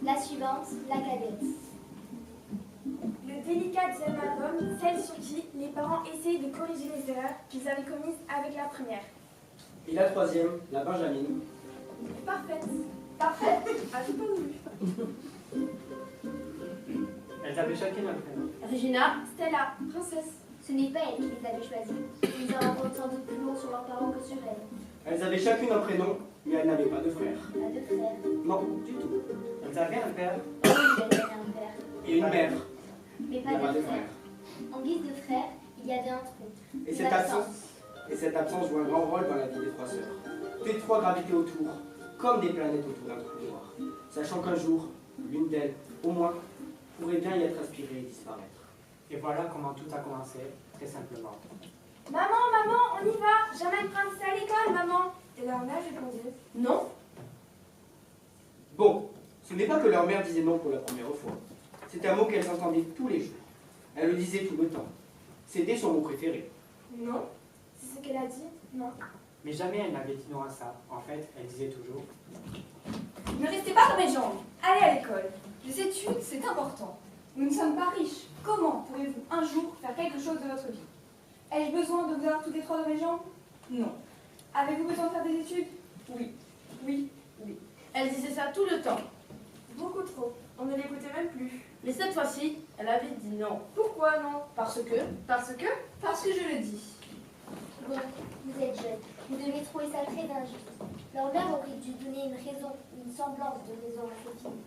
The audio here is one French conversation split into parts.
La suivante, la cadette. Le délicat deuxième album, celle sur qui les parents essayent de corriger les erreurs qu'ils avaient commises avec la première. Et la troisième, la Benjamine. Parfaite. Parfaite? Ah, j'ai pas voulu. Elles avaient chacune un prénom. Regina, Stella, princesse. Ce n'est pas elle qui les avait choisis. Ils en racontent sans doute plus long sur leurs parents que sur elle. Elles avaient chacune un prénom, mais elles n'avaient pas de frère. Pas de frère. Non, du tout. Elles avaient un père. Oui, elle avait un père. Et une mère. Mais Il pas n'y a pas de de frère. frère. En guise de frère, il y avait un trou. Et cette absence joue un grand rôle dans la vie des trois sœurs. Toutes les trois gravitaient autour, comme des planètes autour d'un trou noir, sachant qu'un jour, l'une d'elles, au moins, pourrait bien y être aspirée et disparaître. Et voilà comment tout a commencé, très simplement. Maman, on y va. J'amène princesse à l'école, maman. Et leur mère répondait non. Bon, ce n'est pas que leur mère disait non pour la première fois. C'était un mot qu'elles entendaient tous les jours. Elle le disait tout le temps. C'était son mot préféré. non. C'est ce qu'elle a dit? Non. Mais jamais elle n'avait dit non à ça. En fait, elle disait toujours. Ne restez pas dans mes jambes. Allez à l'école. Les études, c'est important. Nous ne sommes pas riches. Comment pourrez-vous un jour faire quelque chose de votre vie? Ai-je besoin de vous avoir toutes les trois dans mes jambes? Non. Avez-vous besoin de faire des études? Oui. Oui. Oui. Elle disait ça tout le temps. Beaucoup trop. On ne l'écoutait même plus. Mais cette fois-ci, elle avait dit non. Pourquoi non? Parce que Parce que je le dis. Bon, vous êtes jeune. Vous devez trouver ça très injuste. Leur mère aurait dû donner une raison, une semblance de raison à cette fille.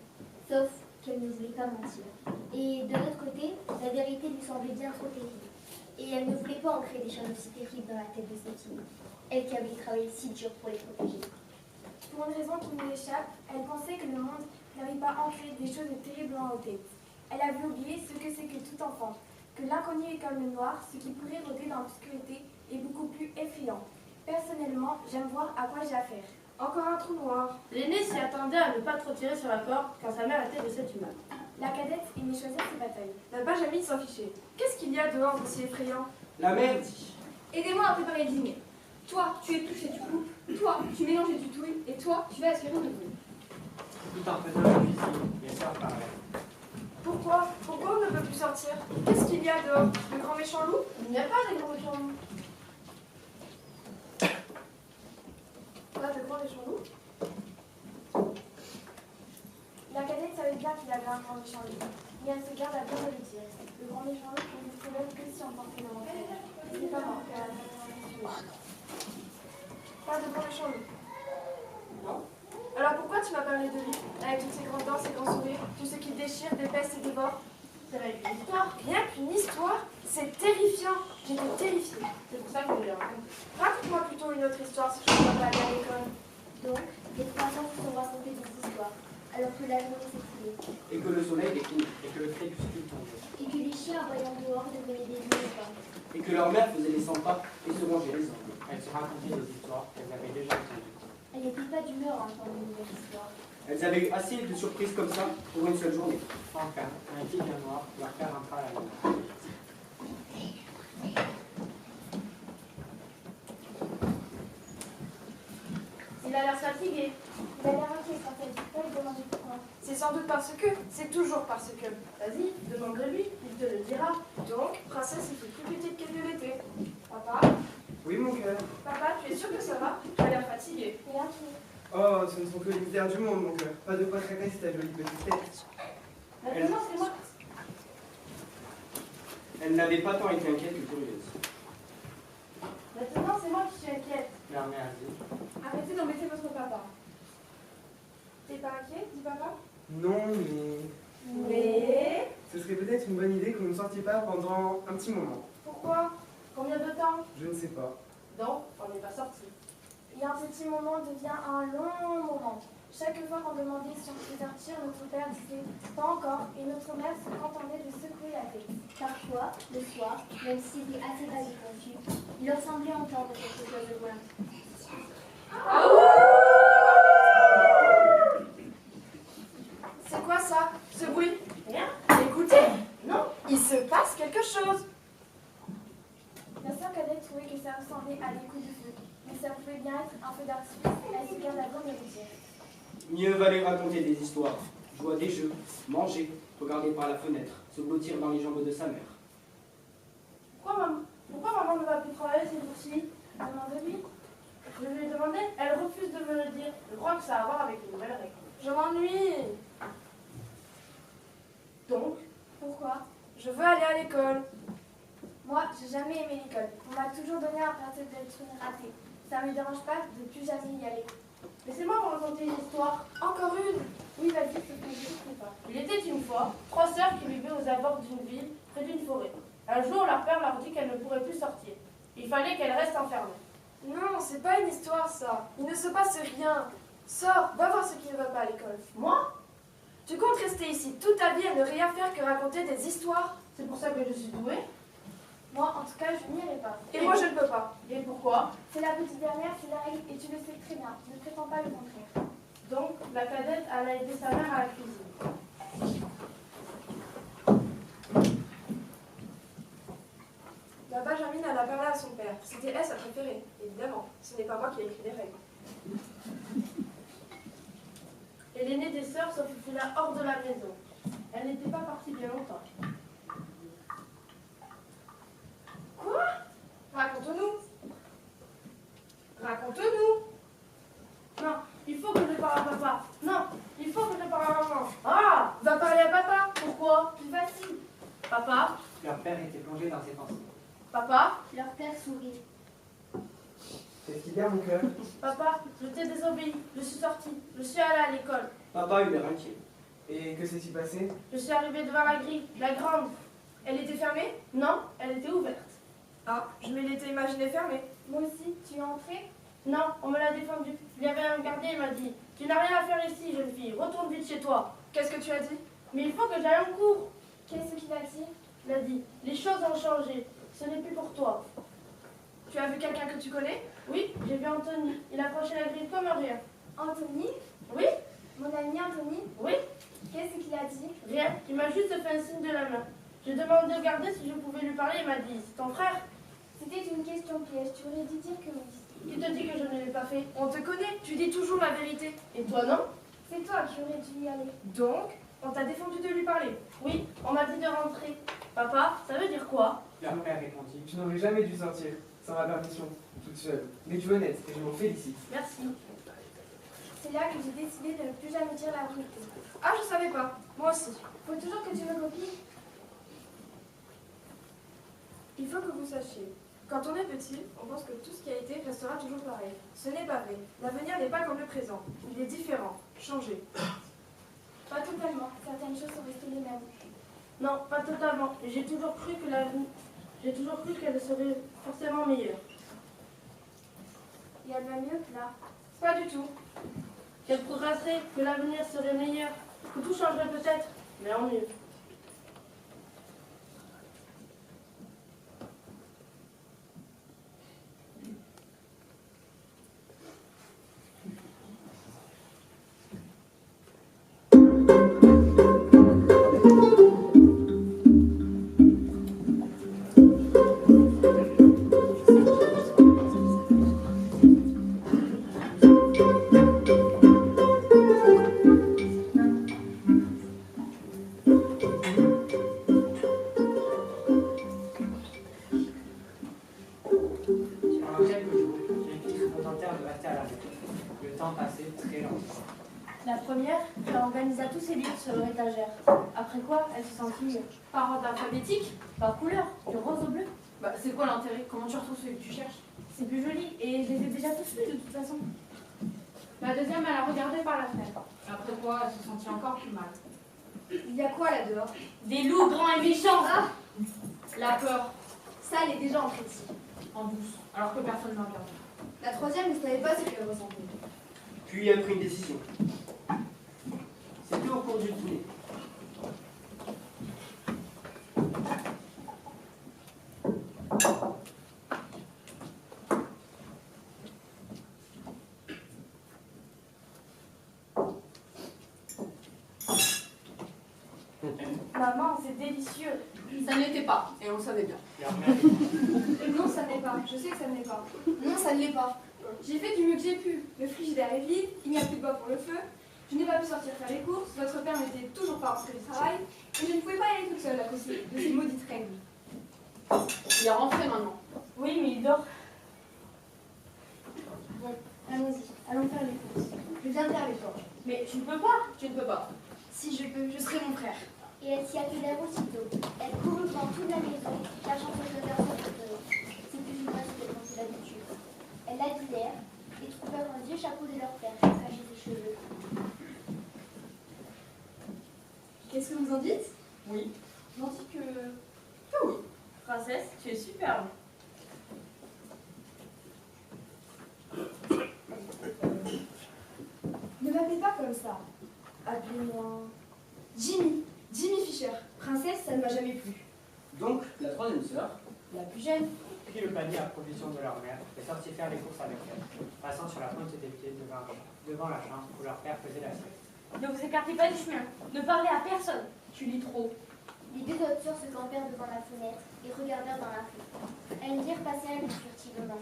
Sauf qu'elle ne voulait pas mentir. Et de l'autre côté, la vérité lui semblait bien trop terrible. Et elle ne voulait pas ancrer des choses aussi terribles dans la tête de cette fille. Elle qui avait travaillé si dur pour les protéger. Pour une raison qui nous échappe, elle pensait que le monde n'avait pas ancré des choses terribles dans nos têtes. Elle avait oublié ce que c'est que tout enfant, que l'inconnu est comme le noir, ce qui pourrait rôder dans l'obscurité est beaucoup plus effrayant. Personnellement, j'aime voir à quoi j'ai affaire. Encore un trou noir. l'aînée s'y attendait à ne pas trop tirer sur la corde quand sa mère était de cette humeur. La cadette aimait choisir ses batailles. La Benjamine s'en fichait. Qu'est-ce qu'il y a dehors d'aussi effrayant? La mère dit. Aidez-moi à préparer le dîner. Toi, tu épluches et tu coupes. Toi, tu mélanges et tu touilles. Et toi, tu vas aspirer le bruit. Tout en faisant la cuisine, les sœurs parlaient. Pourquoi on ne peut plus sortir? Qu'est-ce qu'il y a dehors? Le grand méchant loup? Il n'y a pas de gros méchants loups. Pas de grand méchant loup? La cadette savait bien qu'il avait un grand méchant loup, mais elle se garde à bien le dire. Le grand méchant loup n'existe même que si on portait le mensonge. C'est pas mort qu'elle a pas de grand méchant loup. Non. Alors pourquoi tu m'as parlé de lui, avec toutes ses grandes dents, ses grands sourires, tout ce qu'il déchire, dépèce et dévore? C'est vrai qu'une histoire. Rien qu'une histoire? C'est terrifiant. J'étais terrifiée. C'est pour ça que je l'ai raconté. Raconte-moi plutôt une autre histoire si je ne dois pas aller à l'école. Donc, les 3 ans se sont racontés des histoires, alors que la journée s'écoulait. Et que le soleil décline. Et que le crépuscule tombait. Et que les chiens, en voyant dehors, devenaient des éléphants. Et que leur mère faisait les 100 pas et se mangeait les ongles. Elles se racontaient des histoires qu'elles avaient déjà entendues. Elle n'était pas d'humeur à entendre une nouvelle histoire. Elles avaient eu assez de surprises comme ça pour une seule journée. Enfin, un petit bien noir, leur père entra à la maison. Il a l'air fatigué. Il a l'air inquiet quand elle dit pas, il demande pourquoi. C'est sans doute parce que, c'est toujours parce que. Vas-y, demande-le-lui, il te le dira. Donc, princesse, il fait plus petite qu'elle ne l'était. Papa, Oui, mon cœur. papa, tu es sûr que ça va? Tu as l'air fatigué. Et inquiet. Oh, ce ne sont que les misères du monde, mon cœur. Pas de quoi tracasser ta jolie petite tête. Maintenant, c'est moi. Elle n'avait pas tant été inquiète que curieuse. Maintenant, papa? Non, mais Mais... ce serait peut-être une bonne idée que vous ne sortiez pas pendant un petit moment. Pourquoi? Combien de temps? Je ne sais pas. Donc, on n'est pas sorti. Et un petit moment devient un long moment. Chaque fois qu'on demandait si on pouvait sortir, notre père disait « pas encore » et notre mère se contentait de secouer la tête. Parfois, le soir, même s'il était assez vague et confus, il leur semblait entendre quelque chose de loin. C'est quoi ça? Ce bruit? Rien? Écoutez! Non? Il se passe quelque chose! La sœur cadette trouvait que ça ressemblait à des coups de feu, mais ça pouvait bien être un feu d'artifice. Elle se garde la bonne héritière. Mieux valait raconter des histoires, jouer à des jeux, manger, regarder par la fenêtre, se blottir dans les jambes de sa mère. Pourquoi maman ne va plus travailler ces jours-ci? Demande-lui. Je lui ai demandé, elle refuse de me le dire. Je crois que ça a à voir avec une nouvelle règle. Je m'ennuie! Donc, Pourquoi? Je veux aller à l'école. Moi, j'ai jamais aimé l'école. On m'a toujours donné un principe d'être une ratée. Ça me dérange pas de plus jamais y aller. laissez-moi vous raconter une histoire. Encore une! Oui, vas-y, c'est que je ne sais pas. Il était une fois 3 sœurs qui vivaient aux abords d'une ville, près d'une forêt. Un jour, leur père leur dit qu'elles ne pourraient plus sortir. Il fallait qu'elles restent enfermées. Non, c'est pas une histoire ça. Il ne se passe rien. Sors, va voir ce qui ne va pas à l'école. Moi? Tu comptes rester ici toute ta vie à ne rien faire que raconter des histoires? C'est pour ça que je suis douée. Moi, en tout cas, je n'irai pas. Et moi je ne peux pas. Et pourquoi? C'est la petite dernière, c'est la règle, et tu le sais très bien. Ne prétends pas le contraire. Donc, la cadette allait aider sa mère à la cuisine. La Benjamine alla parler à son père. C'était elle sa préférée, évidemment. Ce n'est pas moi qui ai écrit les règles. Et l'aînée des sœurs se faufila hors de la maison. Elle n'était pas partie bien longtemps. Quoi? Raconte-nous. Raconte-nous. Non, il faut que je parle à papa. Non, il faut que je parle à maman. Ah, Va parler à papa. pourquoi? Plus facile. Papa, Leur père était plongé dans ses pensées. papa, Leur père sourit. Qu'est-ce qu'il y a, mon cœur? papa, je t'ai désobéi. Je suis sortie. Je suis allée à l'école. Papa eut l'air inquiet. Et que s'est-il passé? Je suis arrivée devant la grille, la grande. Elle était fermée? Non, elle était ouverte. Ah, je me l'étais imaginée fermée. Moi aussi, tu es entrée? Non, on me l'a défendue. Il y avait un gardien, il m'a dit, tu n'as rien à faire ici, jeune fille. Retourne vite chez toi. Qu'est-ce que tu as dit? Mais il faut que j'aille en cours. Qu'est-ce qu'il a dit? Il a dit, les choses ont changé. Ce n'est plus pour toi. Tu as vu quelqu'un que tu connais? Oui, j'ai vu Anthony. Il a franchi la grille comme un rien. Anthony? Oui, Mon ami Anthony? oui, Qu'est-ce qu'il a dit? rien. Il m'a juste fait un signe de la main. J'ai demandé au gardien si je pouvais lui parler. Il m'a dit, c'est ton frère. C'était une question piège, tu aurais dû dire que oui. Qui te dit que je ne l'ai pas fait? On te connaît, tu dis toujours la vérité. Et toi, non? C'est toi qui aurais dû y aller. Donc, on t'a défendu de lui parler. Oui, on m'a dit de rentrer. Papa, ça veut dire quoi? Leur père répondit. Tu n'aurais jamais dû sortir, sans ma permission, toute seule. Mais tu es honnête, et je m'en félicite. Merci. C'est là que j'ai décidé de ne plus jamais dire la vérité. Ah, je savais pas. Moi aussi. Faut toujours que tu me copies. Il faut que vous sachiez. Quand on est petit, on pense que tout ce qui a été restera toujours pareil. Ce n'est pas vrai. L'avenir n'est pas comme le présent. Il est différent, changé. Pas totalement, certaines choses sont restées les mêmes. Non, pas totalement. Et j'ai toujours cru qu'elle serait forcément meilleure. Il y a bien mieux que là. Pas du tout. Qu'elle progresserait, que l'avenir serait meilleur, que tout changerait peut-être, mais en mieux. Pendant quelques jours, les filles se contentèrent de rester à la maison. Le temps passait très lentement. La première, elle organisa tous ses livres sur leur étagère. Après quoi, elle se sentit Par ordre alphabétique? par couleur, du rose au bleu. Bah, c'est quoi l'intérêt? Comment tu retrouves celui que tu cherches? C'est plus joli et je les ai déjà tous lus de toute façon. La deuxième, elle a regardé par la fenêtre. Après quoi, elle se sentit encore plus mal. Il y a quoi là dehors? Des loups grands et méchants. Ah, La peur, ça, elle est déjà entrée ici. en douce, alors que personne ne regardait. La troisième ne savait pas ce qu'elle ressentait. Puis elle prit une décision. C'était au cours du dîner. Maman, c'est délicieux. Ça ne l'était pas, et on le savait bien. Leur mère Non, ça ne l'est pas. Je sais que ça ne l'est pas. Non, ça ne l'est pas. J'ai fait du mieux que j'ai pu. Le frigidaire est vide, il n'y a plus de bois pour le feu. Je n'ai pas pu sortir faire les courses. Votre père n'était toujours pas rentré du travail. Et je ne pouvais pas y aller toute seule à cause de ces maudites règles. Il est rentré maintenant. Oui, mais il dort. Bon, allons-y. Allons faire les courses. Je viendrai avec toi. Mais tu ne peux pas. Tu ne peux pas. Si je peux, je serai mon frère. Et elle s'y attelèrent aussitôt. Elle courut dans toute la maison, cachant ses odeurs sur le dos. C'est plus ou moins ce qu'elle pensait d'habitude. Elles l'habillèrent et trouvèrent un vieux chapeau de leur père caché ses cheveux. Qu'est-ce que vous en dites? Oui. J'en dis que... oui. Princesse, tu es superbe. Ne m'appelez pas comme ça. Appelez-moi... Jimmy. Jimmy Fisher. Princesse, ça ne m'a jamais plu. Donc, la troisième sœur, La plus jeune. prit le panier à provision de leur mère et sortit faire les courses avec elle, passant sur la pointe des pieds devant la chambre où leur père faisait la sieste. Ne vous écartez pas du chemin. Ne parlez à personne. Tu lis trop. Les deux autres sœurs se campèrent devant la fenêtre et regardèrent dans la rue. Elles virent passer un loup furtivement.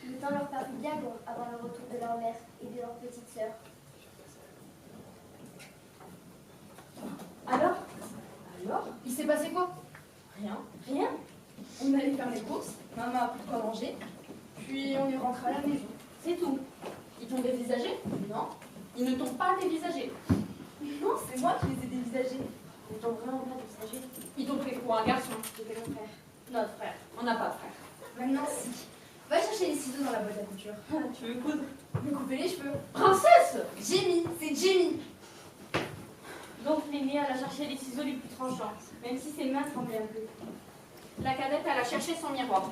Le temps leur parut bien long avant le retour de leur mère et de leur petite sœur. Alors? Il s'est passé quoi? Rien. Rien. On allait faire les courses, maman a pris quoi manger, puis on est rentré à la maison. C'est tout. Ils t'ont dévisagé? Non, Ils ne t'ont pas dévisagé. non, c'est moi qui les ai dévisagés. Ils t'ont vraiment pas dévisagé. Ils t'ont pris pour un garçon. C'était mon frère. Notre frère. On n'a pas de frère. Maintenant, si. Va chercher les ciseaux dans la boîte à couture. Tu veux coudre? Me couper les cheveux. Princesse! Jimmy, c'est Jimmy. Donc Mimi, elle a cherché les ciseaux les plus tranchants, même si ses mains tremblaient un peu. La cadette, elle a cherché son miroir.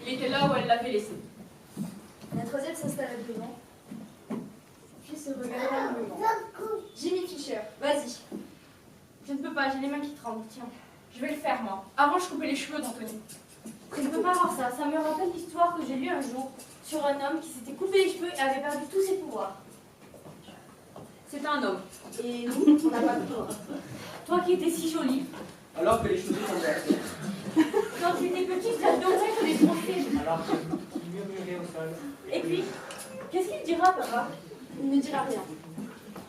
Il était là où elle l'avait laissé. La troisième s'installa devant, puis se regarda humblement. Jimmy Fisher, vas-y. Je ne peux pas, j'ai les mains qui tremblent. Tiens. Je vais le faire, moi. Avant, je coupais les cheveux d'Anthony. Je ne peux pas voir ça. Ça me rappelle l'histoire que j'ai lue un jour sur un homme qui s'était coupé les cheveux et avait perdu tous ses pouvoirs. C'était un homme. Et nous, on n'a pas de pouvoir. Toi qui étais si jolie, alors que les cheveux tombaient à terre. quand tu étais petite, j'adorais te les froncer. Alors qu'il murmurait au sol. Et puis, qu'est-ce qu'il dira, papa? Il ne dira rien.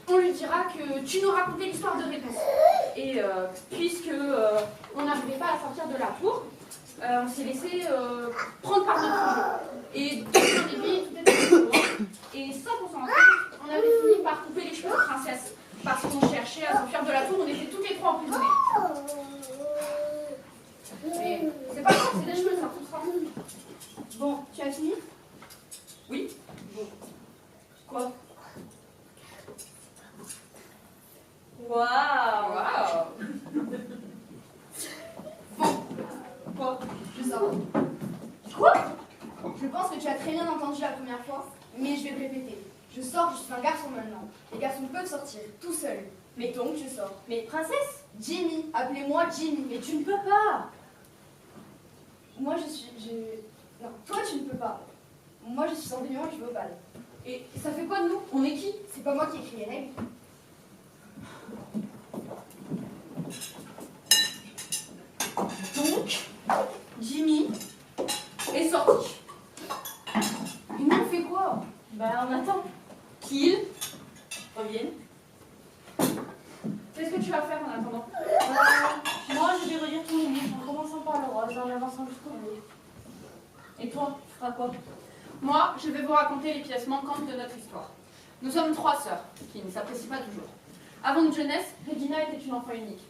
On lui dira que tu nous racontais l'histoire de Réponse. Et puisque on n'arrivait pas à sortir de la tour, on s'est laissé prendre par notre jeu. Et dès qu'on est venu, tout était pour moi. Et sans qu'on s'en rende compte, on avait fini par couper les cheveux de princesse. Parce qu'on cherchait à s'enfuir de la tour, on était toutes les trois emprisonnées. Mais c'est pas grave, c'est des cheveux, ça poussera. Bon, tu as fini? Oui. Quoi? Waouh! Waouh. Quoi? Je sors. Quoi? Je pense que tu as très bien entendu la première fois, mais je vais le répéter. Je sors, je suis un garçon maintenant. Les garçons peuvent sortir, tout seuls. Mais donc je sors. Mais princesse, Jimmy, appelez-moi Jimmy. mais tu ne peux pas! Moi Non, toi tu ne peux pas. Moi je suis Cendrillon et je vais au bal. Et ça fait quoi de nous? On est qui? C'est pas moi qui écris les règles. Donc, Jimmy est sorti. Et nous on fait quoi? Bah, on attend. Qu'il revienne. Qu'est-ce que tu vas faire en attendant? Moi, je vais relire tous les livres en commençant par le rose, en avançant jusqu'au bout. Et toi, Tu feras quoi? moi, je vais vous raconter les pièces manquantes de notre histoire. Nous sommes trois sœurs, qui ne s'apprécient pas toujours. Avant notre jeunesse, Regina était une enfant unique.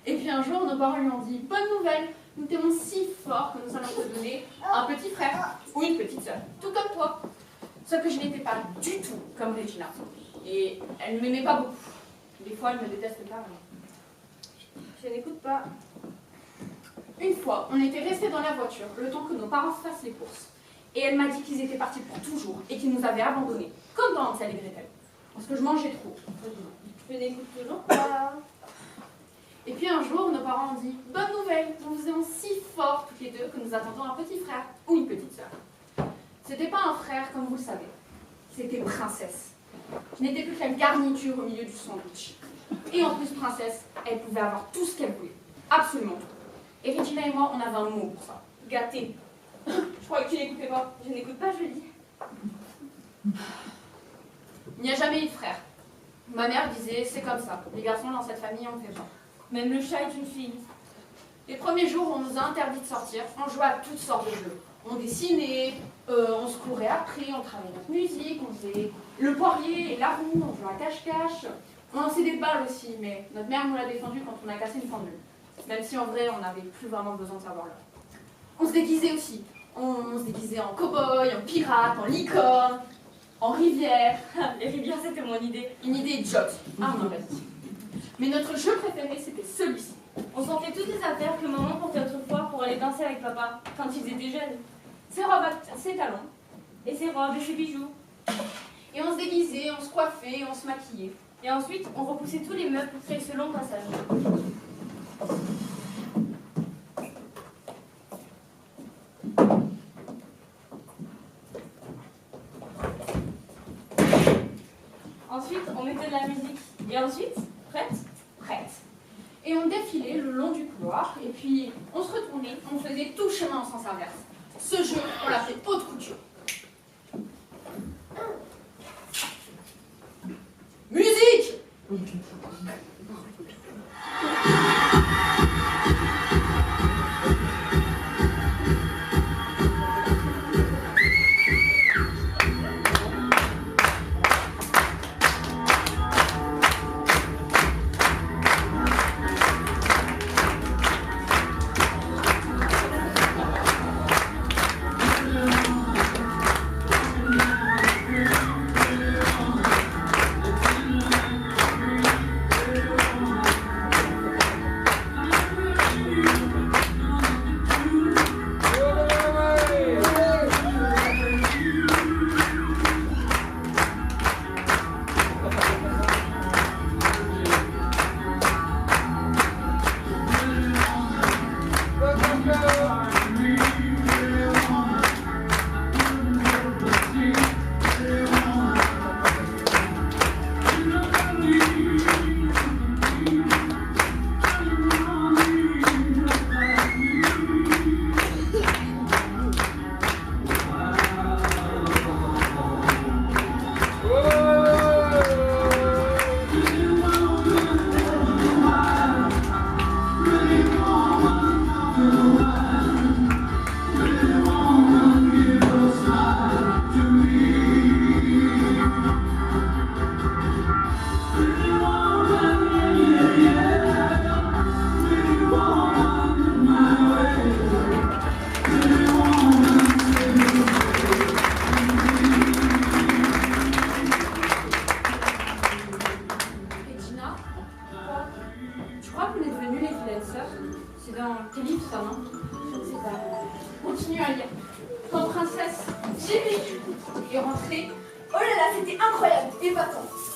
Et puis un jour, nos parents lui ont dit « Bonne nouvelle, nous t'aimons si fort que nous allons te donner un petit frère ou une petite sœur, tout comme toi. » Sauf que je n'étais pas du tout comme Regina. Et elle ne m'aimait pas beaucoup. Des fois, elle me déteste carrément. Je n'écoute pas. Une fois, on était restés dans la voiture, le temps que nos parents fassent les courses. Et elle m'a dit qu'ils étaient partis pour toujours et qu'ils nous avaient abandonnés, comme dans Hansel et Gretel. Parce que je mangeais trop. Je n'écoute toujours pas. Et puis un jour, nos parents ont dit « Bonne nouvelle, nous vous aimons si fort toutes les deux que nous attendons un petit frère ou une petite sœur. » C'était pas un frère comme vous le savez. C'était Princesse. Je n'étais plus qu'une garniture au milieu du sandwich. Et en plus, Princesse, elle pouvait avoir tout ce qu'elle voulait. Absolument tout. Et Regina et moi, on avait un mot pour ça. Gâté. Je croyais que tu n'écoutais pas. Je n'écoute pas, je le dis. Il n'y a jamais eu de frère. Ma mère disait, c'est comme ça. Les garçons dans cette famille, on ne fait pas. Même le chat est une fille. Les premiers jours, on nous a interdit de sortir. On jouait à toutes sortes de jeux. On dessinait, on se courait après, on travaillait notre musique, on faisait le poirier et la roue, on jouait à cache-cache. On lançait des balles aussi, mais notre mère nous l'a défendu quand on a cassé une pendule. Même si en vrai, on n'avait plus vraiment besoin de savoir l'heure. On se déguisait aussi. On se déguisait en cow-boy, en pirate, en licorne, en rivière. Les rivières, c'était mon idée. Une idée idiote. Ah non, vas-y. Mais notre jeu préféré, c'était celui-ci. On sentait toutes les affaires que maman portait autrefois pour aller danser avec papa quand ils étaient jeunes. Ses robes, ses talons, et ses robes et ses bijoux. Et on se déguisait, on se coiffait, on se maquillait. Et ensuite, on repoussait tous les meubles pour faire ce long passage. Ensuite, on mettait de la musique. Et ensuite, prête? Prête. Et on défilait le long du couloir, et puis on se retournait, on faisait tout chemin en sens inverse. Ce jeu, on l'a fait haute couture. Musique!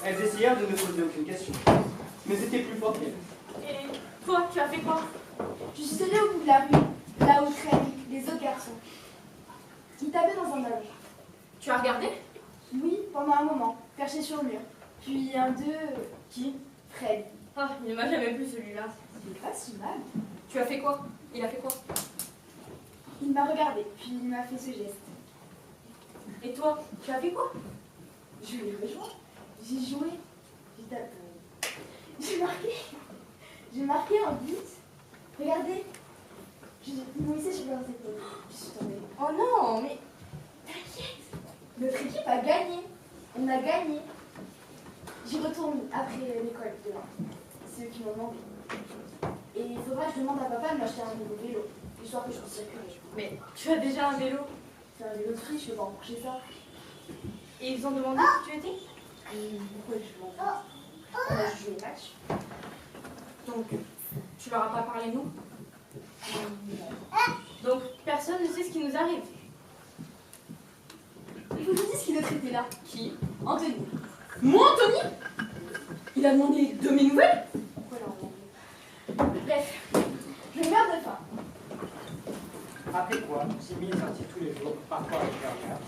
Elles essayèrent de ne poser aucune question, mais c'était plus fort qu'elles. Et toi, tu as fait quoi? Je suis allée au bout de la rue, là où traînent les autres garçons. Ils tapaient dans un âge. Tu as regardé? Oui, pendant un moment, perché sur le mur. Puis un d'eux... Qui? Fred. Ah, il ne m'a jamais plu celui-là. C'est pas si mal. Tu as fait quoi? Il a fait quoi? Il m'a regardé, puis il m'a fait ce geste. Et toi, tu as fait quoi? Je l'ai rejoint. J'ai joué. J'ai tapé. J'ai marqué un but. Regardez. Ils m'ont laissé sur leurs épaules. Je suis tombée. Oh non, mais T'inquiète. Notre équipe a gagné. On a gagné. J'y retourne après l'école demain. C'est eux qui m'ont demandé. Et il faudra que je demande à papa de m'acheter un nouveau vélo, histoire que je puisse circuler. Mais tu as déjà un vélo. C'est un vélo de friche, je vais pas empocher ça. Et ils ont demandé qui tu étais. Pourquoi je m'en fous? On a joué au match. Donc, tu leur as pas parlé, nous. Donc, personne ne sait ce qui nous arrive. Il faut que je vous dise qui d'autre était là. Qui? Anthony. Moi, Anthony? Il a demandé de mes nouvelles? Pourquoi leur demander? Bref, je meurs de faim. Après quoi, Jimmy est sorti tous les jours, parfois avec leur mère.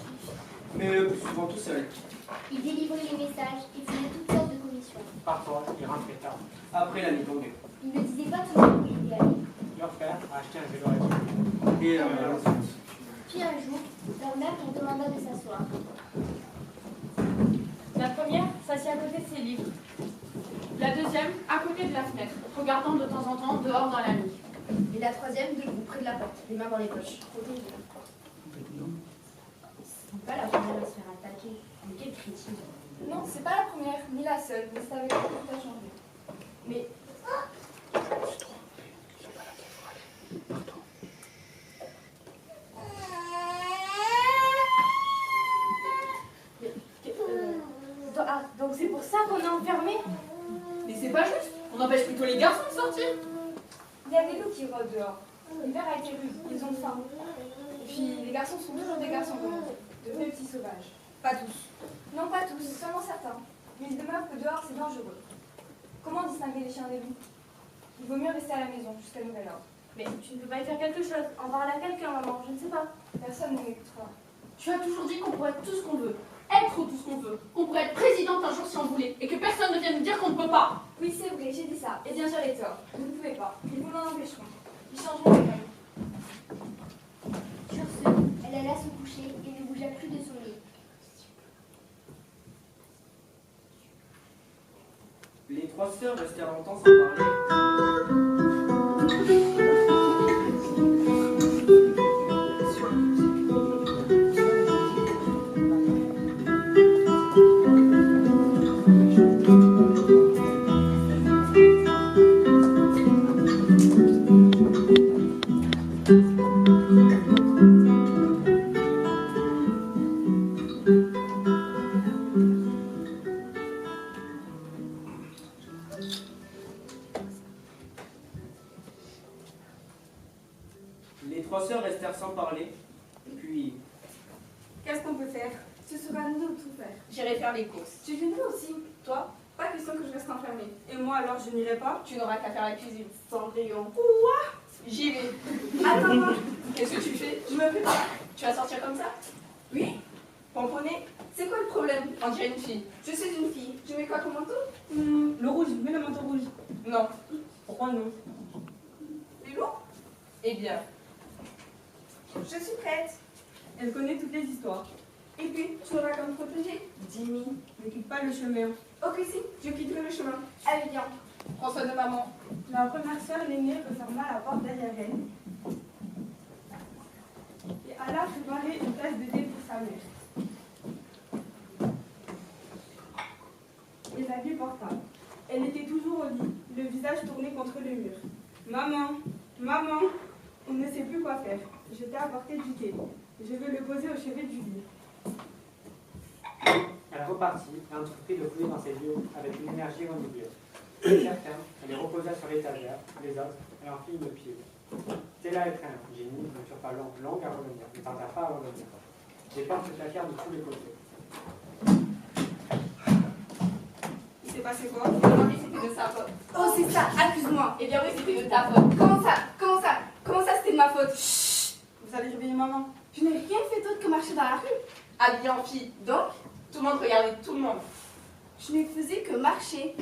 Mais le plus souvent tout seul. Il délivrait les messages et faisait toutes sortes de commissions. Parfois, ils rentraient tard. Après la nuit tombée. Il ne disait pas toujours où il était allé. Leur père a acheté un vélo récent. Et ensuite. Puis un jour, leur mère lui demanda de s'asseoir. La première s'assit à côté de ses livres. La deuxième, à côté de la fenêtre, regardant de temps en temps dehors dans la nuit. Et la troisième, debout, près de la porte, les mains dans les poches. C'est pas la première à se faire attaquer. Mais quelle critique. Non, c'est pas la première, ni la seule, mais c'est avec elle que tout a changé. Mais Ah, donc c'est pour ça qu'on est enfermé? Mais c'est pas juste. On empêche plutôt les garçons de sortir. Il y a des loups qui rôdent dehors. L'hiver a été rude, ils ont faim. Et puis les garçons sont toujours des garçons comme nous, de vrais petits sauvages. Pas tous. Non, pas tous, seulement certains. Mais ils demeurent que dehors c'est dangereux. Comment distinguer les chiens des loups? Il vaut mieux rester à la maison jusqu'à nouvel ordre. Mais tu ne peux pas y faire quelque chose. En parler à quelqu'un, maman, je ne sais pas. Personne ne m'écoutera. Tu as toujours dit qu'on pourrait être tout ce qu'on veut. Être tout ce qu'on veut. Qu'on pourrait être présidente un jour si on voulait. Et que personne ne vienne nous dire qu'on ne peut pas. Oui, c'est vrai, j'ai dit ça. Et bien j'avais tort. Vous ne pouvez pas. Ils vous l'en empêcheront. Ils changeront les règles. Sur ce, elle alla se coucher et ne bougea plus de son lit. Les trois sœurs restèrent longtemps sans parler. Les trois sœurs restèrent sans parler, puis Qu'est-ce qu'on peut faire? Ce sera à nous de tout faire. J'irai faire les courses. Tu viendras aussi. Toi, Pas question que je reste enfermée. et moi alors je n'irai pas. Tu n'auras qu'à faire la cuisine. Cendrillon. Quoi? J'y vais. Attends-moi. Qu'est-ce que tu fais? Je me prépare. Tu vas sortir comme ça? Oui? Pomponné? C'est quoi le problème? On dirait une fille. Je suis une fille. Tu mets quoi comme manteau? Le rouge, mets le manteau rouge. Non. Pourquoi non? Les loups? Eh bien, Je suis prête. elle connaît toutes les histoires. Et puis, tu auras comme protégée. Jimmy, ne quitte pas le chemin. Ok, si, je quitterai le chemin. Allez, viens. Prends soin de maman. La première sœur, l'aînée, referma la porte derrière elle et alla préparer une tasse de thé pour sa mère. Et la lui porta. Elle était toujours au lit, le visage tourné contre le mur. Maman, maman, on ne sait plus quoi faire. Je t'ai apporté du thé. Je vais le poser au chevet du lit. Elle repartit et entreprit de fouiller dans ses livres avec une énergie renouvelée. Certains, elle les reposa sur l'étagère, les autres, elle en fit une pile. Stella et Train, Jenny ne furent pas longues à revenir, ne tardèrent pas à revenir. Les portes se claquèrent de tous les côtés. Il s'est passé quoi? Aujourd'hui, c'était de sa faute. Oh, c'est ça, accuse-moi. Eh bien oui, c'était de ta faute. Comment ça, c'était de ma faute? Chut! Vous allez réveiller maman. Je n'ai rien fait d'autre que marcher dans la rue. Habillée en fille. Donc, tout le monde regardait tout le monde. Je ne faisais que marcher.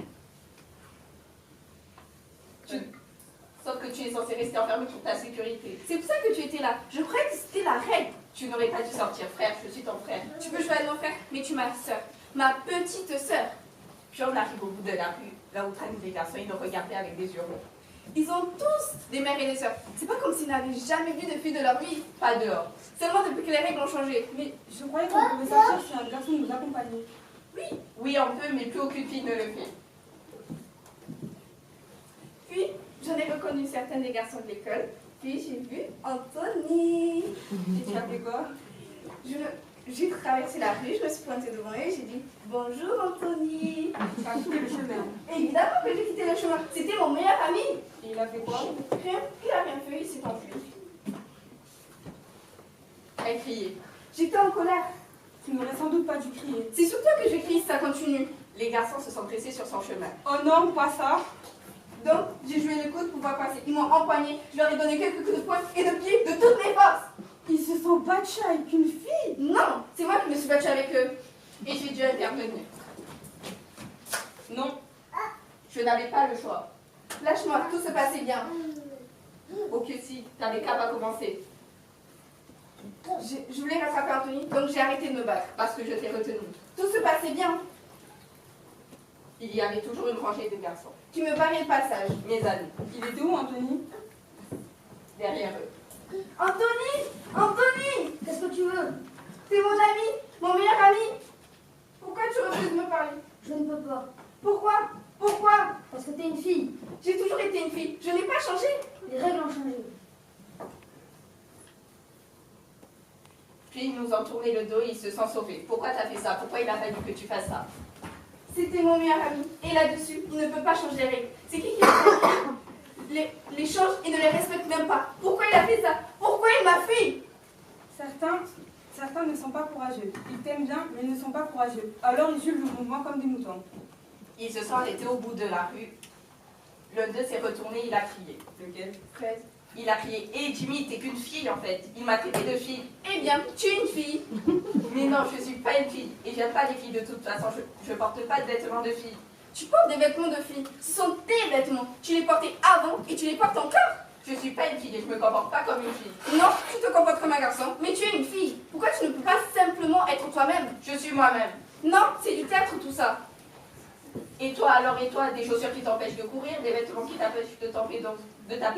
Sauf que tu es censé rester enfermée pour ta sécurité. C'est pour ça que tu étais là. Je croyais que c'était la règle. Tu n'aurais pas dû sortir, frère. Je suis ton frère. Tu peux jouer à mon frère, mais tu es ma soeur. Ma petite soeur. Puis on arrive au bout de la rue, là où traînent les garçons, ils nous regardaient avec des yeux ronds. Ils ont tous des mères et des sœurs. C'est pas comme s'ils n'avaient jamais vu de filles de leur vie. Pas dehors. Seulement depuis que les règles ont changé. Mais je croyais qu'on pouvait sortir si un garçon nous accompagnait. Oui, on peut, mais plus aucune fille ne le fait. Puis, je J'en ai reconnu certains des garçons de l'école, puis j'ai vu Anthony. Et tu as fait quoi? J'ai traversé la rue, je me suis pointée devant lui et j'ai dit bonjour Anthony. Tu as quitté le chemin. Évidemment que j'ai quitté le chemin, c'était mon meilleur ami. Et il a fait quoi? Rien, il a rien fait, il s'est enfui. Elle criait. J'étais en colère. Tu n'aurais sans doute pas dû crier. C'est surtout que je crie si ça continue. Les garçons se sont pressés sur son chemin. Oh non, pas ça. Donc, j'ai joué le coup de pouvoir passer. Ils m'ont empoigné, je leur ai donné quelques coups de poing et de pied de toutes mes forces. Ils se sont battus avec une fille. Non, c'est moi qui me suis battue avec eux. Et j'ai dû intervenir. Non, je n'avais pas le choix. Lâche-moi, tout se passait bien. Oh que si, t'avais qu'à pas commencer. Je voulais rattraper Anthony, donc j'ai arrêté de me battre. Parce que je t'ai retenu. Tout se passait bien. Il y avait toujours une rangée de garçons. Tu me barrais le passage. Mes amis, Il était où, Anthony? derrière eux. Anthony! Anthony! Qu'est-ce que tu veux? T'es mon ami, mon meilleur ami. Pourquoi tu refuses de me parler? Je ne peux pas. Pourquoi? Pourquoi? Parce que t'es une fille. J'ai toujours été une fille. Je n'ai pas changé. Les règles ont changé. Puis ils nous ont tourné le dos et ils se sont sauvés. Pourquoi t'as fait ça? Pourquoi il a fallu que tu fasses ça? C'était mon meilleur ami. Et là-dessus, il ne peut pas changer les règles. C'est qui les change et ne les respecte même pas. Pourquoi il a fait ça? Pourquoi il m'a fui? Certains ne sont pas courageux. Ils t'aiment bien, mais ils ne sont pas courageux. Alors ils suivent le mouvement comme des moutons. Ils se sont arrêtés au bout de la rue. L'un d'eux s'est retourné, il a crié. Lequel? Fred. Il a crié, hé Jimmy, t'es qu'une fille en fait. Il m'a traité de fille. Eh bien, tu es une fille. Mais non, je suis pas une fille. Et j'aime pas les filles de toute façon. Je porte pas de vêtements de fille. Tu portes des vêtements de fille. Ce sont tes vêtements. Tu les portais avant et tu les portes encore. Je suis pas une fille et je me comporte pas comme une fille. Non, tu te comportes comme un garçon, mais tu es une fille. Pourquoi tu ne peux pas simplement être toi-même? Je suis moi-même. Non, c'est du théâtre tout ça. Et toi alors, et toi, des chaussures qui t'empêchent de courir, des vêtements qui t'empêchent de taper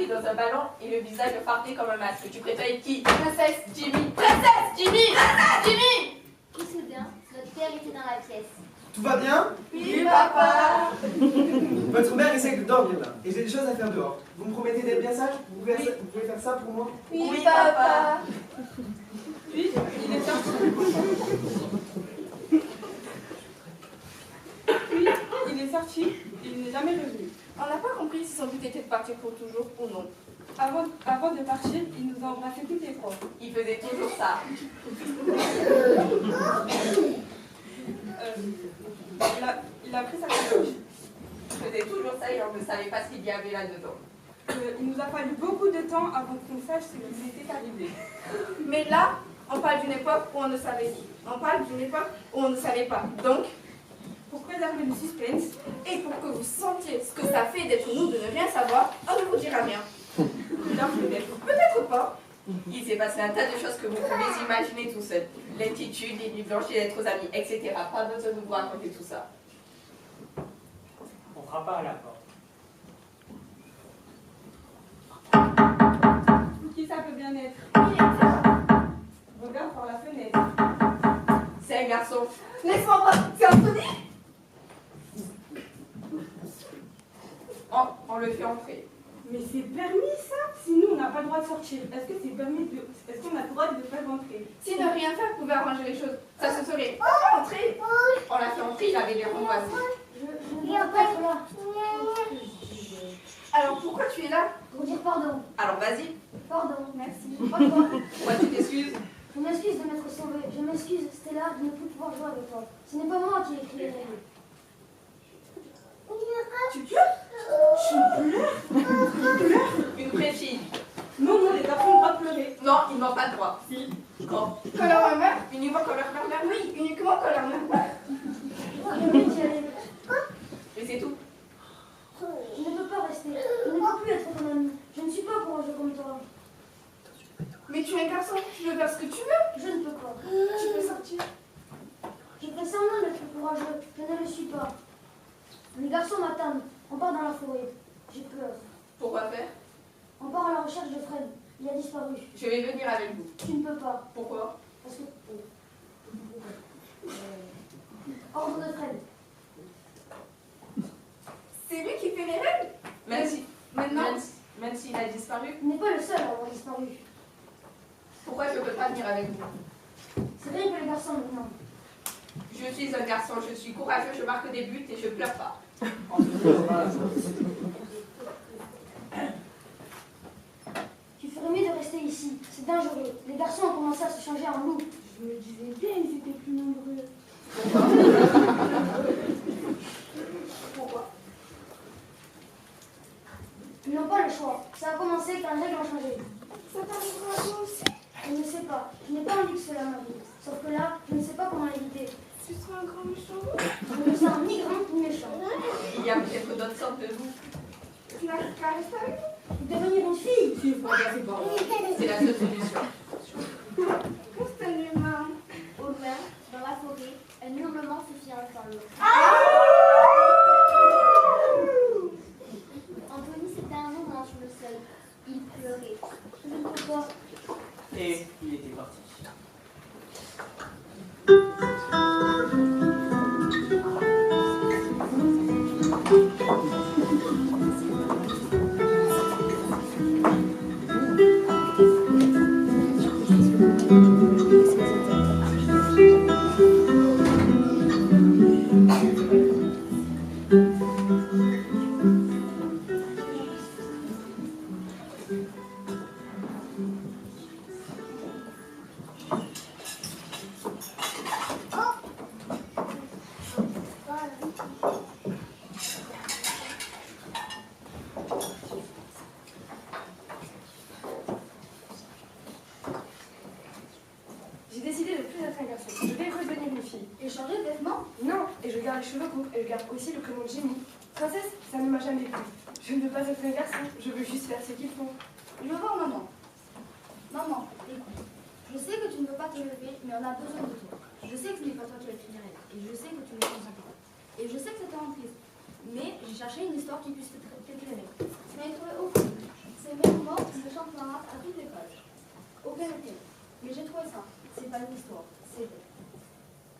dans un ballon et le visage fardé comme un masque. Tu préfères être qui? Princesse Jimmy. Princesse Jimmy. Princesse Jimmy. Tout se bien. Notre père était dans la pièce. Tout va bien? Oui, papa. Votre mère essaie de dormir là, et j'ai des choses à faire dehors. Vous me promettez d'être bien sage? Vous pouvez faire ça pour moi? Oui, papa. Puis il est sorti. Il n'est jamais revenu. On n'a pas compris si son but était de partir pour toujours ou non. Avant de partir, il nous a embrassés toutes les trois. Il faisait toujours ça. Il a pris sa capoche. Il faisait toujours ça et on ne savait pas ce qu'il y avait là-dedans. Il nous a fallu beaucoup de temps avant qu'on sache ce qui nous était arrivé. Mais là, on parle d'une époque où on ne savait. On parle d'une époque où on ne savait pas. Donc, pour préserver le suspense, et pour que vous sentiez ce que ça fait d'être nous, de ne rien savoir, on ne vous dira rien. Peut-être pas. Il s'est passé un tas de choses que vous pouvez imaginer tout seul. L'inquiétude, les nuits blanches d'être aux amis, etc. Pas besoin de vous raconter tout ça. On frappa à la porte. qui ça peut bien être? Regarde par la fenêtre. C'est un garçon. Laisse-moi voir, c'est Anthony. On le fait entrer. Mais c'est permis ça? Sinon on n'a pas le droit de sortir. Est-ce que c'est permis de... Est-ce qu'on a le droit de le faire rentrer? Si ne rien faire pouvait arranger les choses, ça se serait entré. On l'a fait entrer, il avait l'air angoissé. Je viens pas être là. Alors pourquoi tu es là? Pour dire pardon. Alors vas-y, Pardon, merci. Au revoir. pourquoi tu t'excuses? Je m'excuse de m'être sauvée. Je m'excuse, Stella, de ne plus pouvoir jouer avec toi. Ce n'est pas moi qui ai écrit les règles. Tu pleures? Une vraie fille. Non, les garçons ont le droit de pleurer. Non, ils n'ont pas le droit. Si. Quand? Quand leur mère? Uniquement quand leur mère meurt. Oui, uniquement quand leur mère meurt. Je vais y aller. Et c'est tout. Je ne peux pas rester. Je ne peux plus être ton ami. Je ne suis pas courageux comme toi. Mais tu es un garçon, tu peux faire ce que tu veux. Je ne peux pas. Tu peux sortir. Je fais semblant d'être courageux. Je ne le suis pas. Les garçons m'attendent. On part dans la forêt. J'ai peur. Pourquoi faire? On part à la recherche de Fred. Il a disparu. Je vais venir avec vous. Tu ne peux pas. Pourquoi? Parce que... Ordre de Fred. C'est lui qui fait les règles. Merci. Maintenant, Même s'il a disparu, Il n'est pas le seul à avoir disparu. pourquoi je ne peux pas venir avec vous? C'est vrai que les garçons maintenant. Je suis un garçon, je suis courageux, je marque des buts et je pleure pas. Tu ferais mieux de rester ici. C'est dangereux. Les garçons ont commencé à se changer en loups. Je me disais bien, ils étaient plus nombreux. Pourquoi? Ils n'ont pas le choix. Ça a commencé quand les règles ont changé. Ça t'arrivera à toi aussi? Je ne sais pas. Je n'ai pas envie que cela m'arrive. Sauf que là, je ne sais pas comment l'éviter. Tu seras un grand méchant. Je me sens ni grand ni méchant. Il y a peut-être d'autres sortes de loups. Tu n'as qu'à rester avec nous. Devenir une fille. C'est la seule solution. Pousse ta main. Au loin, dans la forêt, un hurlement se fit entendre. Anthony s'était un moment sur le sol. Il pleurait. Je ne peux pas. Et il était parti. J'ai décidé de plus être un garçon. Je vais redevenir une fille. Et changer de vêtements? Non, et je garde les cheveux courts, et je garde aussi le prénom de Jenny. Princesse, ça ne m'a jamais plu. Je ne veux pas être un garçon, je veux juste faire ce qu'ils font. Je veux voir maman. Maman, écoute. Je sais que tu ne peux pas te lever, mais on a besoin de toi. Je sais que ce n'est pas toi qui as écrit les règles, et je sais que tu les consacres. Et je sais que ça te rend triste. Mais j'ai cherché une histoire qui puisse t'éclairer. Tu n'as trouvé aucune. C'est même mort qui me chante à toutes les pages. Aucun intérêt. Mais j'ai trouvé ça. C'est pas une histoire, c'est vrai.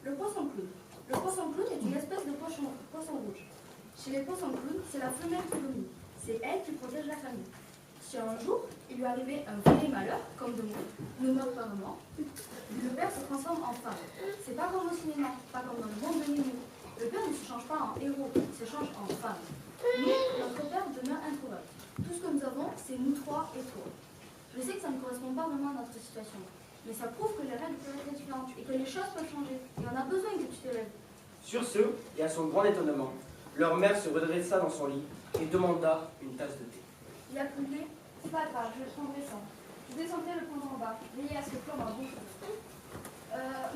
Le poisson clown. Le poisson clown est une espèce de poisson rouge. Chez les poissons clowns, c'est la femelle qui domine. C'est elle qui protège la famille. Si un jour, il lui arrivait un vrai malheur, comme de nous meurt par maman, le père se transforme en femme. C'est pas comme au cinéma, pas comme dans le monde de Nemo. Le père ne se change pas en héros, il se change en femme. Nous, notre père demeure introuvable. Tout ce que nous avons, c'est nous trois et toi. Je sais que ça ne correspond pas vraiment à notre situation, mais ça prouve que les règles peuvent être différentes et que les choses peuvent changer. Et on a besoin que tu te lèves. Sur ce, et à son grand étonnement, leur mère se redressa dans son lit et demanda une tasse de thé. Il a plu. C'est pas grave, je le prendrai sans. Je descendrai le prendre en bas. Veillez à ce que le plan bon.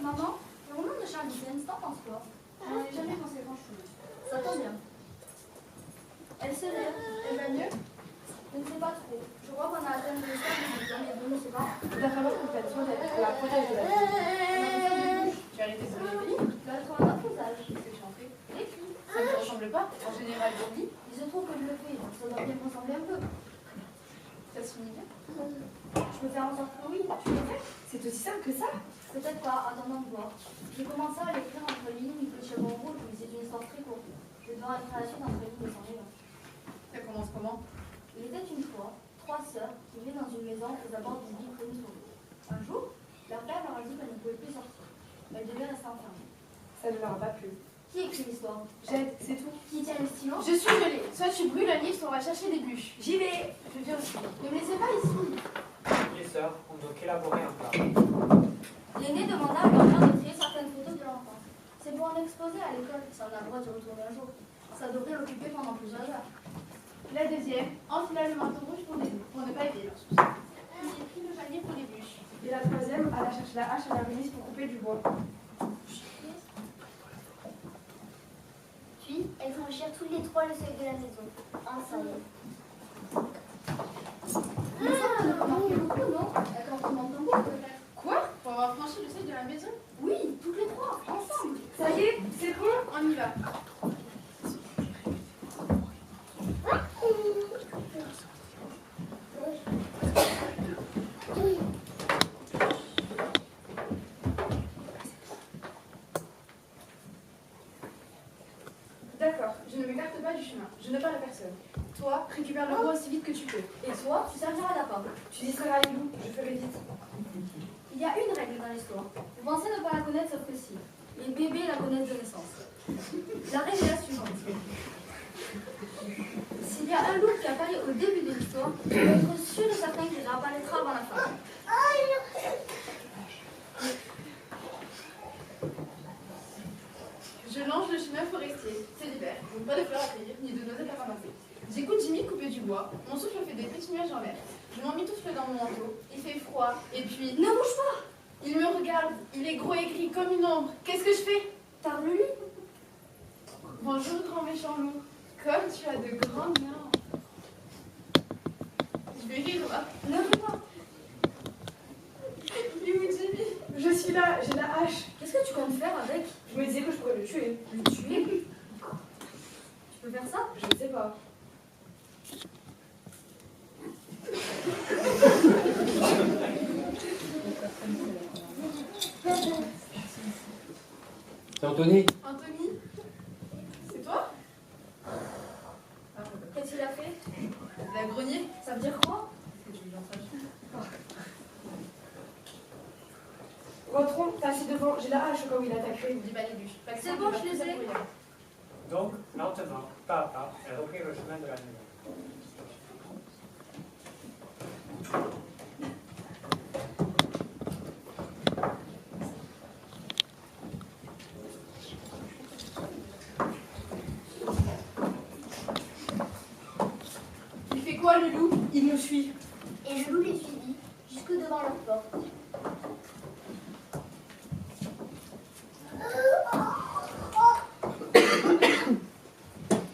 Maman, le roman de Charles Dickens, t'en penses quoi? Je n'en ai jamais pensé grand-chose. Ça tombe bien. Elle se lève. Elle va mieux? Je ne sais pas trop. Je crois qu'on a atteint le stade de mais bon, je ne sais pas. Il va falloir qu'on fasse soin d'elle, la protège de la vie. Tu as arrêté son vie? Tu as trouvé un autre usage. Qu'est-ce que tu en fais? Les filles. Ça ne te ressemble pas? En général, Johnny, Il se trouve que je le fais, donc ça doit bien me ressembler un peu. ça se finit bien. Je peux faire en sorte que oui, tu le fais? C'est aussi simple que ça. Peut-être pas, attendant de voir. J'ai commencé à l'écrire entre lignes, une petite chevron rouge, mais c'est une histoire très courte. Je vais devoir écrire la suite entre lignes et sans livre. Ça commence comment? Il était une fois 3 sœurs qui vivaient dans une maison aux abords d'une ville près d'une forêt. Un jour, leur père leur a dit qu'elles ne pouvaient plus sortir. Elles devaient rester enfermées. Ça ne leur a pas plu. Qui écrit l'histoire? J'aide, c'est tout. Qui tient le stylo? Je suis gelée. Soit tu brûles un livre, soit on va chercher des bûches. J'y vais. Je viens aussi. Ne me laissez pas ici. Les sœurs ont donc élaboré un plat. L'aînée demanda à leur mère de créer certaines photos de l'enfant. C'est pour en exposer à l'école, ça en a le droit d'y retourner un jour. Ça devrait l'occuper pendant plusieurs heures. La deuxième, enfila le manteau rouge pour ne pas aider leur souci. Puis j'ai pris le panier pour les bûches. Et la troisième, alla chercher la hache à la remise pour couper du bois. Puis, elles franchirent toutes les 3 le seuil de la maison, ensemble. Mais ça, on a remarqué beaucoup, non? D'accord, on entend beaucoup, peut-être. Quoi? Pour avoir franchi le seuil de la maison? Oui, toutes les 3, ensemble. Ça y est, c'est bon. On y va. D'accord, je ne m'écarte pas du chemin. Je ne parle à personne. Toi, récupère le veau aussi vite que tu peux. Et toi, tu serviras d'appât. Tu distrairas les loups, je ferai vite. Il y a une règle dans l'histoire. Vous pensez ne pas la connaître sauf que si. Les bébés la connaissent de naissance. La règle est la suivante. S'il y a un loup qui apparaît au début de l'histoire, tu peux être sûr et certain qu'il réapparaîtra avant la fin. Je longe le chemin forestier. C'est l'hiver, donc pas de fleurs à cueillir, ni de noisettes à ramasser. J'écoute Jimmy couper du bois. Mon souffle fait des petits nuages en l'air. Je m'emmitoufle dans mon manteau. Il fait froid. Et puis... Ne bouge pas! Il me regarde. Il est gros et gris comme une ombre. Qu'est-ce que je fais? Parle-lui. Bonjour, grand méchant loup. Comme tu as de grandes mains. Je vais rire là. Ne ris pas. Il est où Jimmy? Je suis là, j'ai la hache. Qu'est-ce que tu comptes faire avec? Je me disais que je pourrais le tuer. Le tuer? Tu peux faire ça? Je ne sais pas. C'est Anthony. Anthony? C'est toi? Qu'est-ce qu'il a fait? La grenier? Ça veut dire quoi? Rentrons, passez devant, j'ai la hache au cas où il attaquerait. Dis pas les bûches. C'est bon, je les ai. Donc, lentement, pas à pas, elle reprit le chemin de la maison. Il fait quoi le loup? Il nous suit. Et le loup les suivit jusque devant leur porte.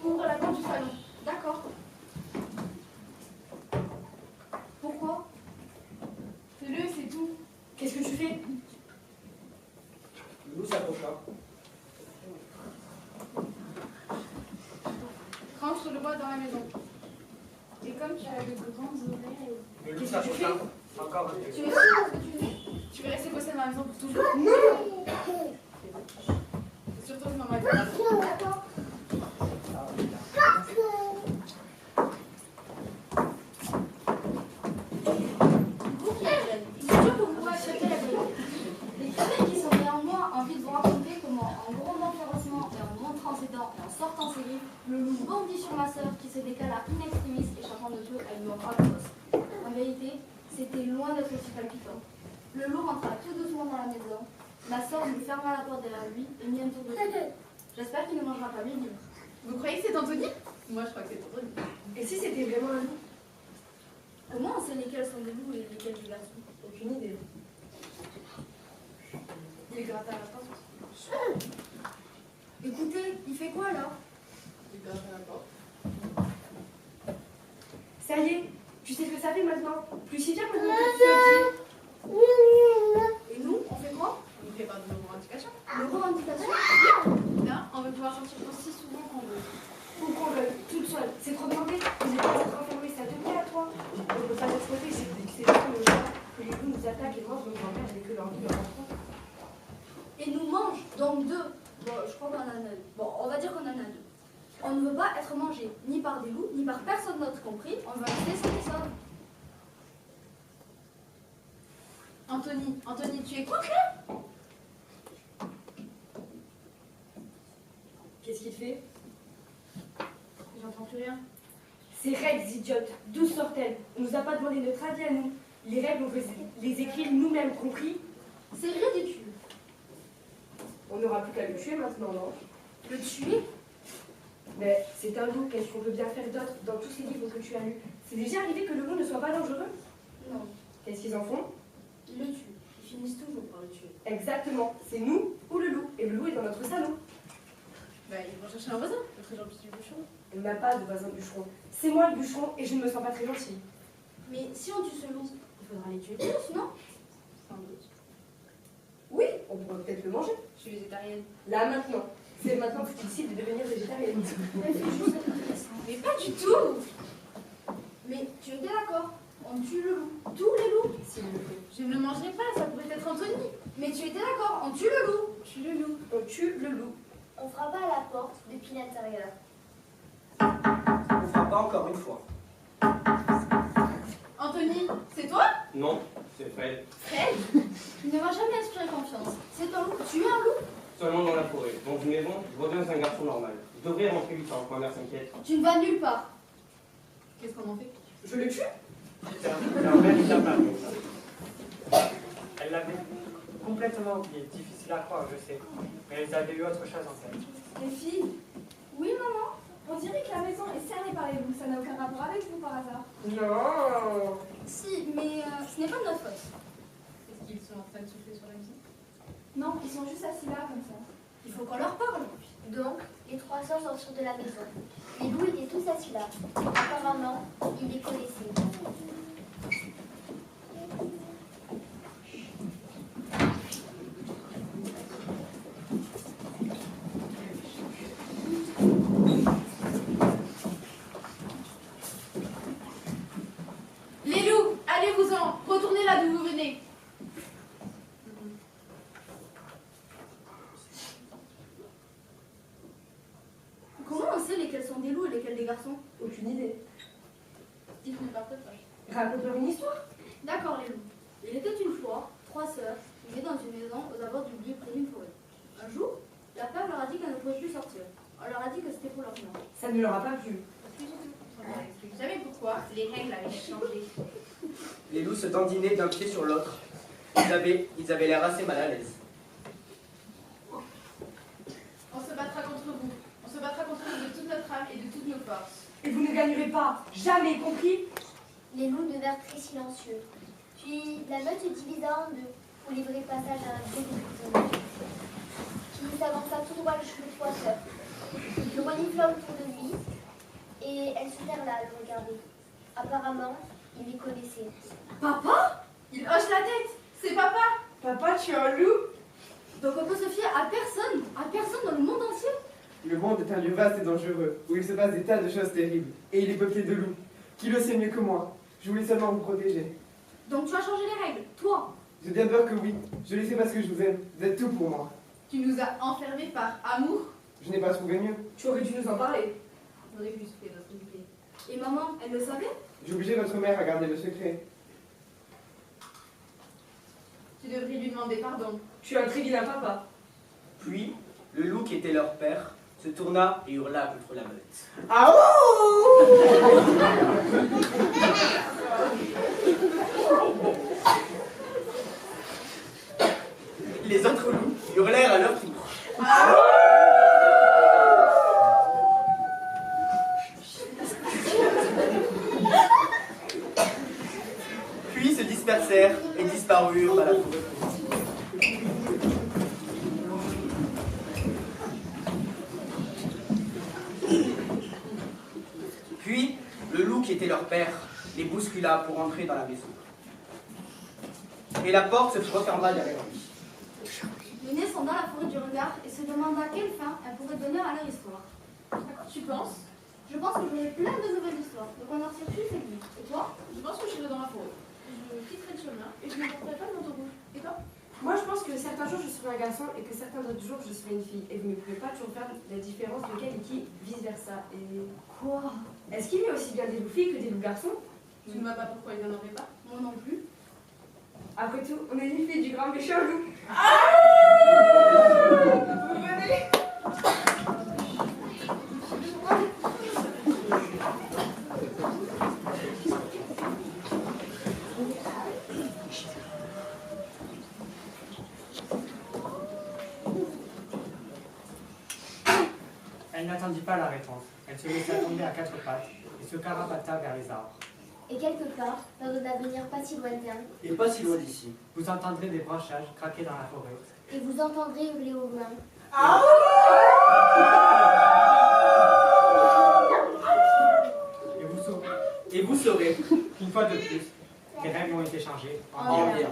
Ouvre la porte du salon. D'accord. Pourquoi? Fais-le, c'est tout. Qu'est-ce que tu fais? Le loup s'approcha. Rentre le bois dans la maison. Et comme tu as de grandes oreilles... Le loup Qu'est-ce que tu s'approcha encore un peu. Tu es sûr de ce que tu fais? Tu veux rester bosser dans la maison pour toujours? Non! Surtout que maman est là. D'accord. Vous qui êtes jeune, c'est sûr que vous pourrez accepter la vérité. Les critiques qui sont néanmoins envie de vous raconter comment, en grondant férocement et en montrant ses dents et en sortant ses griffes, le loup bondit sur ma sœur qui se décala in extremis échappant de peu à une mort atroce. En vérité, c'était loin d'être aussi palpitant. Le loup rentra tout doucement dans la maison. Ma sœur lui ferma la porte derrière lui et mit un tour de cou. J'espère qu'il ne mangera pas mes livres. Vous croyez que c'est Anthony? Moi, je crois que c'est Anthony. Et si c'était vraiment un loup? Comment on sait lesquels sont des loups et lesquels des garçons? Aucune idée. Il gratte à la porte. Écoutez, il fait quoi là? Il gratte à la porte. Ça y est, tu sais ce que ça fait maintenant. Plus si bien maintenant que tu le dis. Et nous, on fait quoi? On ne fait pas de revendication. Le revendication? Là, on va pouvoir sortir aussi souvent qu'on veut. Ou qu'on veut, toute seule. C'est trop demandé. Vous n'êtes pas être enfermé, ça te plaît à toi. On ne peut pas exploiter, c'est pas le genre que les loups nous attaquent et mangent nos grands-mères avec que leur vie leur enfant. Et nous mange, donc deux. Bon, je crois qu'on en a deux. Bon, on va dire qu'on en a deux. On ne veut pas être mangé, ni par des loups, ni par personne d'autre compris. On veut rester sain et sauve. Anthony, tu écoutes là? Qu'est-ce qu'il fait? J'entends plus rien. Ces règles idiotes, d'où sortent-elles? On nous a pas demandé notre avis à nous. Les règles, on veut les écrire nous-mêmes, compris? C'est ridicule. On n'aura plus qu'à le tuer maintenant, non? Le tuer? Mais c'est un loup, qu'est-ce qu'on peut bien faire d'autre dans tous ces livres que tu as lus? C'est déjà arrivé que le loup ne soit pas dangereux? Non. Qu'est-ce qu'ils en font? Ils le tuent. Ils finissent toujours par le tuer. Exactement, c'est nous ou le loup. Et le loup est dans notre salon. Bah, ils vont chercher un voisin, le très gentil du bouchon. On n'a pas de voisin bûcheron. C'est moi le bûcheron et je ne me sens pas très gentille. Mais si on tue ce loup, il faudra les tuer tous, non? Sans doute. Oui, on pourrait peut-être le manger. Je suis végétarienne. Là, maintenant. C'est maintenant que tu décides de devenir végétarienne. Mais c'est juste intéressant. Mais pas du tout. Mais tu étais d'accord? On tue le loup. Tous les loups. S'il le faut. Je ne le mangerai pas, ça pourrait être Anthony. Mais tu étais d'accord? On tue le loup. On tue le loup. On tue le loup. On frappa à la porte depuis l'intérieur. On frappa Pas encore une fois. Anthony, c'est toi? Non, c'est Fred. Fred? Tu ne m'as jamais inspiré confiance. C'est un loup. Tu es un loup? Seulement dans la forêt. Dans une maison, je redeviens un garçon normal. Je devrais rentrer vite avant que ma mère s'inquiète. Tu ne vas nulle part. Qu'est-ce qu'on en fait? Je le tue? C'est un véritable amour. Elle l'avait complètement oublié. Difficile à croire, je sais. Mais elles avaient eu autre chose en tête. Les filles? Oui, maman? On dirait que la maison est cernée par les loups. Ça n'a aucun rapport avec vous par hasard. Non. Si, mais ce n'est pas de notre faute. Est-ce qu'ils sont en train de souffler sur la maison? Non, ils sont juste assis là comme ça. Il faut qu'on leur parle. Donc, les trois sœurs sortirent de la maison. Les loups étaient tous assis là. Apparemment, ils les connaissaient. Les loups, allez-vous-en. Retournez là d'où vous venez. Comment on sait lesquels sont des loups et lesquels des garçons? Aucune idée. Steve ne parle pas. Raconte-leur une histoire. D'accord, les loups. Il était une fois 3 sœurs qui vivaient dans une maison aux abords du lieu près d'une forêt. Un jour, la peur leur a dit qu'elles ne pouvaient plus sortir. On leur a dit que c'était pour leur bien. Ça ne leur a pas plu. Vous savez pourquoi? Les règles avaient changé. Les loups se dandinaient d'un pied sur l'autre. Ils avaient l'air assez mal à l'aise. On se battra contre vous. On se battra contre vous de toute notre âme et de toutes nos forces. Et vous ne gagnerez pas. Jamais, compris? Les loups devinrent très silencieux. Puis la meute se divisa en deux pour livrer passage à un vieux prisonnier qui s'avança tout droit jusqu'aux trois sœurs. Il renifla autour de lui et elles se tinrent là à le regarder. Apparemment, il les connaissait. Papa? Il hoche la tête. C'est papa. Papa, tu es un loup? Donc on peut se fier à personne dans le monde entier. Le monde est un lieu vaste et dangereux, où il se passe des tas de choses terribles. Et il est peuplé de loups. Qui le sait mieux que moi? Je voulais seulement vous protéger. Donc tu as changé les règles, toi. J'ai bien peur que oui. Je le sais parce que je vous aime. Vous êtes tout pour moi. Tu nous as enfermés par amour. Je n'ai pas trouvé mieux. Tu aurais dû nous en parler. On aurait pu se faire notre idée. Et maman, elle le savait? J'ai obligé votre mère à garder le secret. Tu devrais lui demander pardon. Tu as un très vilain papa. Puis, le loup qui était leur père se tourna et hurla contre la meute. Ah Les autres loups hurlèrent à leur tour. Puis se dispersèrent et disparurent à la forêt. Puis, le loup qui était leur père les bouscula pour entrer dans la maison. Et la porte se referma derrière lui. L'aînée sonda la forêt du regard et se demanda quelle fin elle pourrait donner à leur histoire. À quoi tu penses? Je pense que j'aurai plein de nouvelles histoires, donc on en sait plus c'est lui. Et toi? Je pense que j'irai dans la forêt. Je quitterai le chemin et je ne porterai pas le manteau rouge. Et toi? Moi, je pense que certains jours, je serai un garçon et que certains autres jours, je serai une fille. Et vous ne pouvez pas toujours faire la différence de quel et qui, vice-versa. Et Quoi? est-ce qu'il y a aussi bien des loups filles que des loups garçons? Tu ne vois pas pourquoi il n'y en aurait pas? Moi non plus. Après tout, on est les filles du grand méchant loup. Vous venez? Elle n'attendit pas la réponse. Elle se laissa tomber à quatre pattes et se carapata vers les arbres. Et quelque part, dans un avenir pas si lointain, Et pas si loin d'ici. Vous entendrez des branchages craquer dans la forêt. et vous entendrez hurler au loin. Et vous saurez Et vous saurez qu'une fois de plus, les règles ont été changées en en bien. bien.